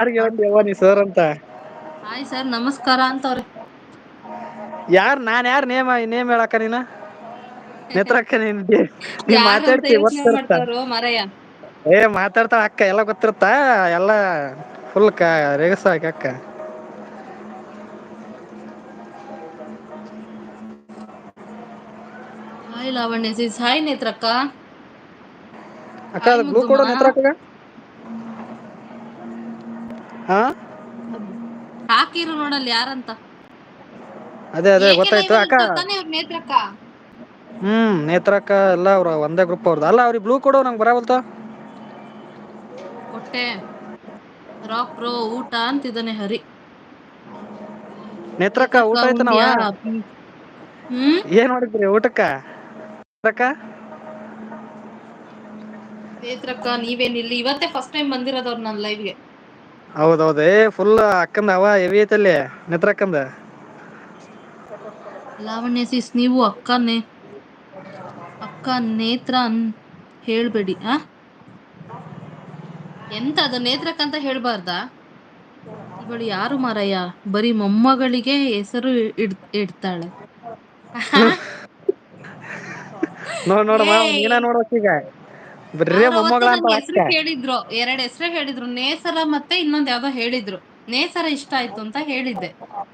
ಯಾರ್ಗ್ ಹೇಳ್ತೀಯವ್ವ ನೀ ಸರ್ ಅಂತ. Hi sir ನಮಸ್ಕಾರ ಅಂತವ್ರೆ. ಯಾರ್ ನಾನ್ ಯಾರ್ ನೇಮ್ ಹೇಳಕ್ಕ ನೀನು. ನೇತ್ರಕ್ಕ ನೀ ಯಾರು ಅಂತ ಮಾತಾಡ್ತೀ ಯೋಚನೆ ಗೊತ್ತಿರುತ್ತ. ಮಾಡ್ತಾವ್ರೋ ಮಾರಾಯ. ಮಾತಾಡ್ತಾಳ ಅಕ್ಕ ಎಲ್ಲ ಗೊತ್ತಿರ್ತ ಎಲ್ಲಾ ಫುಲ್ ರೇಗಸ ಅಕ್ಕ. ಹಾಯ್ ಲಾವಣ್ಯ ಹಾಯ್ ನೇತ್ರಕ್ಕ. ಅಕ್ಕ ಹಾಯ್ ಅದು ಗ್ಲೂ ಮುದ್ದುಮ್ಮ. ಕೊಡು ನೇತ್ರಕ್ಕಗ. ಹಾ ಹಾಕಿರು ನೋಡಲ್ಲಿ ಯಾರಂತ. ಅದೇ ಏಕೆ ಗೊತ್ತಾಯ್ತು ಲೈವಲ್ಲಿ ಅಕ್ಕ. ಇರ್ತಾರ ತಾನೇ ಇವ್ರ ನೇತ್ರಕ್ಕ. ನೇತ್ರಕ್ಕ ಎಲ್ಲ ಅವ್ರ ಒಂದೇ ಗ್ರೂಪ್ ಅವ್ರದು ಅಲ್ಲ ಅವ್ರಿಗೆ ಬ್ಲೂ ಕೊಡು ನಂಗೆ ಬರವಲ್ತು. ಕೊಟ್ಟೆ ರಾಕ್ ಬ್ರೋ ಊಟ ಅಂತಿದ್ದಾನೆ ಹರಿ. ನೇತ್ರಕ್ಕ ಊಟ ಆಯ್ತನವ. ಉಂಡ್ಯಾ ಹ್ಮ್ ಏನ್ ಮಾಡಿದ್ರಿ ಊಟಕ್ಕ ನೇತ್ರಕ್ಕ. ನೇತ್ರಕ್ಕ ನೀವೇನ್ ಇಲ್ಲಿ ಇವತ್ತೇ ಫಸ್ಟ್ ಟೈಮ್ ಬಂದಿರೋದವ್ರು ನನ್ ಲೈವ್ಗೆ. ಹೌದೌದ ಫುಲ್ ಅಕ್ಕಂದ ಹವಾ ಹೆವಿ ಐತಲ್ಲಿ ನೇತ್ರಕ್ಕಂದ. ಲಾವಣ್ಯ ಸಿಸ್ ನೀವು ಅಕ್ಕ ನೇತ್ರ ಹೇಳ್ಬೇಡಿ ಆ. ಎಂತ ಅದು ನೇತ್ರಕ್ಕಂತ ಹೇಳ್ಬಾರ್ದಾ. ಇವಳು ಯಾರು ಮಾರಾಯ ಬರೀ ಮೊಮ್ಮಗಳಿಗೆ ಹೆಸರು ಇಡ್ತಾಳೆ. ನೋಡಮ್ಮ ಏಯ್ ನೀನ ನೋಡ್ಬೇಕ್ ಈಗ. ಬರೀ ಅವ್ರ ಅವತ್ತು ಮೊಮ್ಮಗಳ ನನ್ ಅಂತ ಅಕ್ಕ. ಹೆಸರು ಕೇಳಿದ್ರು ಎರಡ್ ಹೆಸರು ಹೇಳಿದ್ರು ನೇಸರ ಮತ್ತೆ ಇನ್ನೊಂದ್ ಯಾವ್ದೋ ಹೇಳಿದ್ರು. ನೇಸರ ಇಷ್ಟ ಆಯ್ತು ಅಂತ ಹೇಳಿದ್ದೆ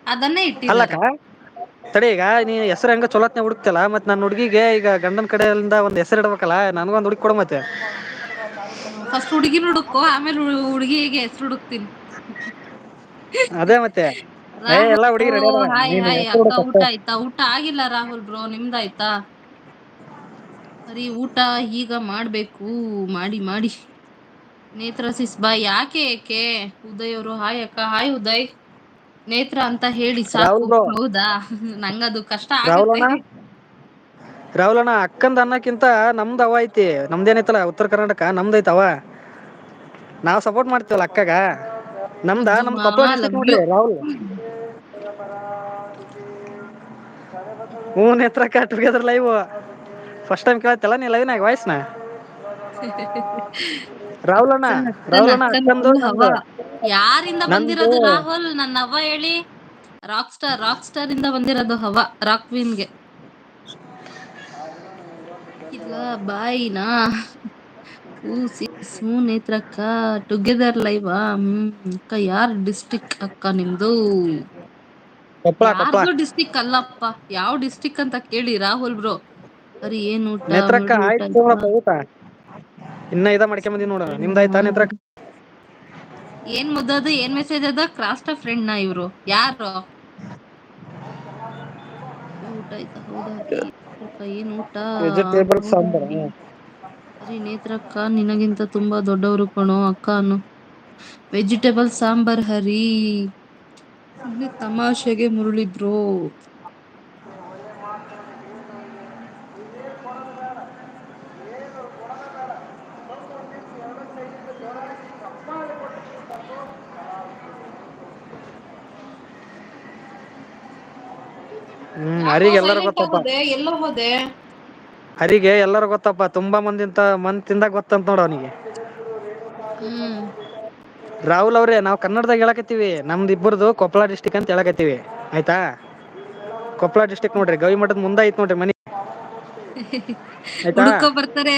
ಅದನ್ನೇ ಅಲ್ಲಕ್ಕ ಇಟ್ಟಿದ್ದಾರೆ. ತಡಿ ಈಗ ನೀ ಹೆಸರು ಹೆಂಗ ಚೊಲೋತ್ನ ಹುಡುಕ್ತಲ್ಲ ಮತ್ ನಾನ್ ಹುಡ್ಗಿಗೆ ಈಗ ಗಂಡನ್ ಕಡೆಯಿಂದ ಒಂದ್ ಹೆಸರು ಇಡ್ಬೇಕಲ್ಲ. ನನ್ಗೊಂದು ಹುಡುಕಿ ಕೊಡು ಮತ್ತೆ. ಫಸ್ಟ್ ಹುಡ್ಗಿನ್ ಹುಡುಕು ಆಮೇಲೆ ಹುಡ್ಗಿಗೆ ಹೆಸರು ಹುಡುಕ್ತೀನಿ. ಅದೇ ಮತ್ತೆ. ಎಲ್ಲಾ ರಾಹುಲ್ ಹುಡುಗಿ ರೆಡಿ ಅದಾವ ಹಾಯ್ ನೀನ್ ಹಾಯ್ ಹೆಸರು ಅಕ್ಕ ಹುಡುಕ್ ಊಟ ಅಷ್ಟೇ. ಆಯ್ತಾ ಊಟ ಆಗಿಲ್ಲ ರಾಹುಲ್ ಬ್ರೋ ನಿಮ್ದಾಯ್ತಾ. ಬರೀ ಊಟ ಈಗ ಮಾಡ್ಬೇಕು ಮಾಡಿ. ನೇತ್ರಸಿಸ್ ಬಾಯ್ ಯಾಕೆ ಉದಯ್ ಅವರು ಹಾಯ್ ಅಕ್ಕ ಹಾಯ್ ಉದಯ್. ನೇತ್ರ ಅಂತ ಹೇಳಿ ಸಾಕು ರಾಹುಲ್ ಬ್ರೋ ಹೌದಾ ನಂಗದು ಕಷ್ಟ ಆಗತ್ತೆ. ರಾಹುಲಣ್ಣ ಅಕ್ಕಂದ ಅನ್ನಕ್ಕಿಂತ ನಮ್ದ್ ಹವಾ ಐತಿ ನಮ್ದ ಏನೈತಲ್ಲ ಉತ್ತರ ಕರ್ನಾಟಕ ನಮ್ದ ಐತಿ ಹವಾ. ನಾವ್ ಸಪೋರ್ಟ್ ಮಾಡ್ತೀವಲ್ಲ ಅಕ್ಕಗ ನಮ್ದು ಮುದ್ದುಮ್ಮ ಕೊಪ್ಪಳ ಡಿಸ್ಟ್ರಿಕ್ ಲವ್ ಯು. ನೋಡ್ರಿ ರಾಹುಲ್. ಹ್ಞ ನೇತ್ರಕ್ಕ ಟುಗೆದರ್ ಲೈವ್ ಫಸ್ಟ್ ಟೈಮ್ ಕೇಳತ್ತಲ್ಲ ನೀ ಲೈವ್ನಾಗ ವಾಯ್ಸ್ನ. ರಾಹುಲಣ್ಣ ರಾಹುಲಣ್ಣ ಅಕ್ಕನ್ ಅಕ್ಕಂದು ಫುಲ್ ನಂದು ಹವಾ. ಯಾರಿಂದ ನಂದು ಬಂದಿರೋದು ರಾಹುಲ್ ನನ್ನ ಹವಾ ಹೇಳಿ. ರಾಕ್ ಸ್ಟಾರ್ ಇಂದ ಬಂದಿರೋದು ಹವಾ ರಾಕ್ವಿನ್ಗೆ. ಇಲ್ಲ ಬಾಯ್ನಾ. ನೇತ್ರಕ್ಕ ಟುಗೆದರ್ ಲೈವಾ ಅಕ್ಕ ಯಾರ್ ಡಿಸ್ಟ್ರಿಕ್ ಅಕ್ಕ ನಿಮ್ದು. ಕೊಪ್ಪಳ ಯಾರ್ದು ಡಿಸ್ಟಿಕ್ ಅಲ್ಲಪ್ಪ ಯಾವ್ ಡಿಸ್ಟಿಕ್ ಅಂತ ಕೇಳಿ ರಾಹುಲ್ ಬ್ರೋ. ಬರಿ ಏನ್ ಊಟ ನೇತ್ರಕ್ಕ ಮುಳ್ಳು ಊಟ ಆಯ್ತು ಆಯ್ತಾ. ನೋಡಪ್ಪ ಊಟ ಇನ್ನ ಮಾಡ್ಕೊಂಡ್ ಬಂದಿವಿ ನೋಡ ನಿಮ್ದ ಆಯ್ತಾ ನೇತ್ರಕ್ಕ. ಏನ್ ಮುದ್ದದು ಏನ್ ಮೆಸೇಜ್ ಅದ ಕ್ರಾಸ್ಟ್ ಫ್ರೆಂಡ್ನ ಇವ್ರು ಯಾರು. ಊಟ ಆಯ್ತಾ ಹೌದಾ ಹರಿ ಏನ್ ಊಟ ವೆಜಿಟೇಬಲ್ ಹೌದಾ ಸಾಂಬಾರ್ ಹರಿ. ಹರಿ ನೇತ್ರಕ್ಕ ನಿನಗಿಂತ ತುಂಬಾ ದೊಡ್ಡವರು ಕಣೋ ಅಕ್ಕ ಅನ್ನು. ವೆಜಿಟೇಬಲ್ ಸಾಂಬಾರ್ ಹರಿ. ಸುಮ್ನೆ ತಮಾಷೆಗೆ ಮುರಳಿ ಬ್ರೋ. ಯಾಕೋ ಹರಿಗೆ ಎಲ್ಲಾರು ಸೈಲೆಂಟ್ ಗೊತ್ತಪ್ಪ. ಆಗೋದೆ ಎಲ್ಲೋ ಹೋದೆ. ಹರಿಗೆ ಎಲ್ಲಾರೂ ಗೊತ್ತಪ್ಪ ತುಂಬಾ ಮಂದಿಂದಾಗ ಗೊತ್ತಂತ ನೋಡ ಅವನಿಗೆ. ಹ್ಮ್ ರಾಹುಲ್ ಅವ್ರೆ ನಾವ್ ಕನ್ನಡದಾಗ ಹೇಳಕತ್ತೀವಿ ನಮ್ದ್ ಇಬ್ಬರದು ಕೊಪ್ಪಳ ಡಿಸ್ಟಿಕ್ ಅಂತ ಹೇಳಕತ್ತೀವಿ ಆಯ್ತಾ. ಕೊಪ್ಪಳ ಡಿಸ್ಟ್ರಿಕ್ ನೋಡ್ರಿ ಗವಿ ಮಠದ ಮುಂದೆ ಐತ್ ನೋಡ್ರಿ ಮನಿ. ಆಯ್ತಾ ಹುಡ್ಕೊ ಬರ್ತಾರೆ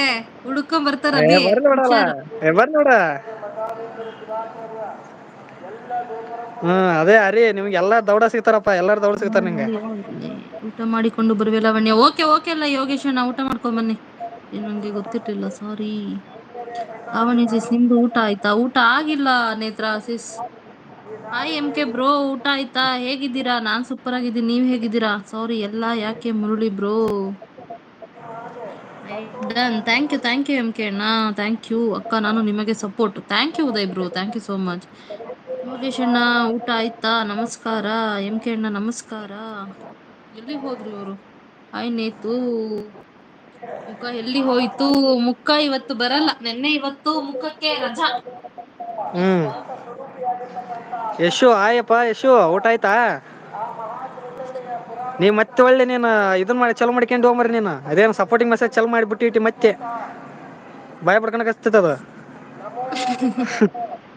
ಅಲ್ಲಿ ಹುಷಾರು. ಬರ್ಲಿ ಬಿಡ. ಅದೇ ಹರಿ ನಿಮ್ಗೆ ಎಲ್ಲಾ ದೌಡ ಸಿಗ್ತಾರಪ್ಪಾ ಎಲ್ಲಾರ ದೌಡ ಸಿಗ್ತಾರ ನಿಂಗೆ. ಊಟ ಮಾಡಿಕೊಂಡು ಬರುವೆ ಲಾವಣ್ಯ ಓಕೆ ಅಲ್ಲ ಯೋಗೇಶಣ್ಣ ಊಟ ಮಾಡ್ಕೊಂಡ್ ಬನ್ನಿ. ನಂಗೆ ಗೊತ್ತಿರ್ಲಿಲ್ಲ ಸಾರಿ. ಲಾವಣ್ಯ ಸಿಸ್ ನಿಮ್ದು ಊಟ ಆಯ್ತಾ ಊಟ ಆಗಿಲ್ಲ ನೇತ್ರಾಸಿಸ್. ಹಾಯ್ ಎಂ ಕೆ ಬ್ರೋ ಊಟ ಆಯ್ತಾ ಹೇಗಿದ್ದೀರಾ ನಾನ್ ಸೂಪರ್ ಆಗಿದ್ದೀನಿ ನೀವ್ ಹೇಗಿದ್ದೀರಾ. ಸಾರಿ ಎಲ್ಲಾ ಯಾಕೆ Murali bro. Done thank you M K ಅಣ್ಣ ಥ್ಯಾಂಕ್ ಯು ಅಕ್ಕ ನಾನು ನಿಮಗೆ support. Thank you Uday bro thank you so much. Yogesh ಅಣ್ಣ ಊಟ ಆಯ್ತಾ ನಮಸ್ಕಾರ ಎಂ ಕೆ ಅಣ್ಣ ನಮಸ್ಕಾರ. ಎಲ್ಲಿಗ್ ಹೋದ್ರು ಇವ್ರು ಹಾಯ್ ನೇತು. ಮುಖ ಎಲ್ಲಿ ಹೋಯ್ತು ಮುಖ ಇವತ್ತು ಬರಲ್ಲ ನೆನ್ನೆ ಇವತ್ತು ಮುಖಕ್ಕೆ ರಜಾ. ಹ್ಮ್ ಯಶು ಆಯಪ್ಪಾ ಯಶು ಊಟ ಆಯ್ತಾ. ನೀವ್ ಮತ್ತೆ ಒಳ್ಳೆ ನೀನ್ ಇದನ್ ಮಾಡಿ ಚಲೋ ಮಾಡ್ಕೊಂಡು ಹೋಗ್ರಿ ನೀನ್ ಅದೇನ್ ಸಪೋರ್ಟಿಂಗ್ ಮೆಸೇಜ್ ಚಲ ಮಾಡಿ ಬಿಟ್ಟಿ ಮತ್ತೆ. ಭಯ ಪಡ್ಕಣಕ್ ಹಚ್ತದ.